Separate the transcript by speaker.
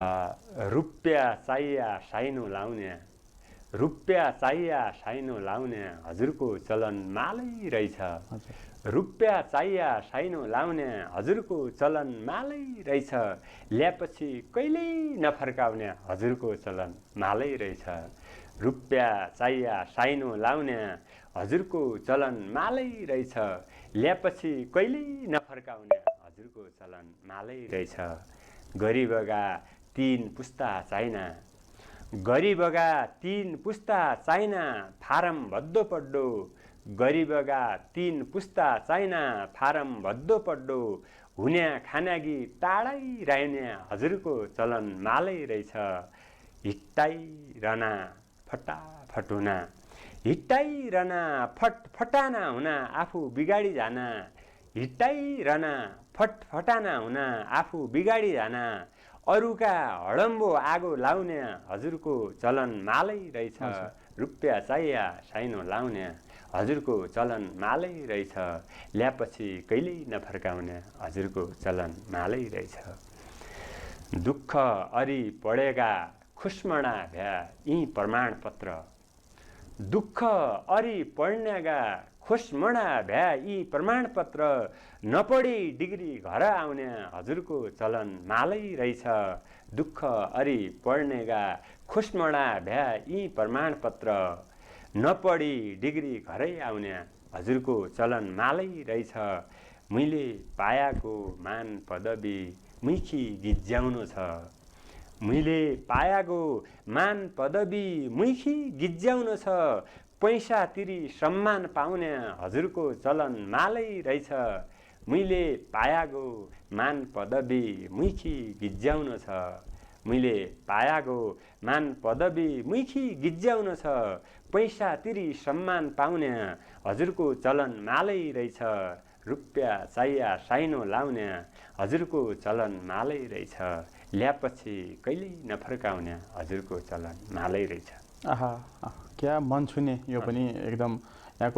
Speaker 1: रुपियाँ चाहिया साइनो लाउने रुपियाँ चाहिया साइनो लाउने हजुरको चलन मालै रहेछ। रुपियाँ चाहिया साइनो लाउने हजुरको चलन मालै रहेछ। ल्याएपछि कहिल्यै नफर्काउने हजुरको चलन मालै रहेछ। रुपियाँ चाहिया साइनो लाउने हजुरको चलन मालै रहेछ। ल्याएपछि कहिल्यै नफर्काउने हजुरको चलन मालै रहेछ। गरिबगा 3 पुस्ता चाइना गरिबगा 3 पुस्ता चाइना फारम भद्दो पड्डो। गरिबगा 3 पुस्ता चाइना फारम भद्दो पड्डो। हुन्या खानागी टाढै राइने हजुरको चलन मालै रहेछ। हिट्टाइ रना फटाफट हुना हिट्टाइ रना फटफटाना हुना आफू बिगाडी जाना। हिट्टाइ रना फटफटाना हुना आफू बिगाडी जाना। अरूका हडम्बो आगो लाउने हजुरको चलन मालै रहेछ। रुपियाँ चाहिया साइनो लाउने हजुरको चलन मालै रहेछ। ल्याएपछि कहिल्यै नफर्काउने हजुरको चलन मालै रहेछ। दुःख अरि पढेगा खुस्मणा भ्या यी प्रमाणपत्र। दुःख अरि पढ्नेगा खुस्मणा भ्या यी प्रमाणपत्र। नपढी डिग्री घर आउने हजुरको चलन मालै रहेछ। दुःख अरि पढ्नेगा खुस्मणा भ्या यी प्रमाणपत्र। नपढी डिग्री घरै आउने हजुरको चलन मालै रहेछ। मैले पायाको मान पदवी मुखी गिज्याउनु छ। मैले पायाको मान पदवी मुखी गिज्याउनु छ। पैसा तिरी सम्मान पाउने हजुरको चलन मालै रहेछ। मैले पायाको मान पदवी मुखी गिज्याउनु छ। मैले पायाको मान पदवी मुखी गिज्याउनु छ। पैसा तिरी सम्मान पाउने हजुरको चलन मालै रहेछ। रुपियाँ चाहिया साइनो लाउने हजुरको चलन मालै रहेछ। ल्याएपछि कहिल्यै नफर्काउने हजुरको चलन मालै रहेछ।
Speaker 2: आहा क्या मन छुने यो पनि एकदम यहाँको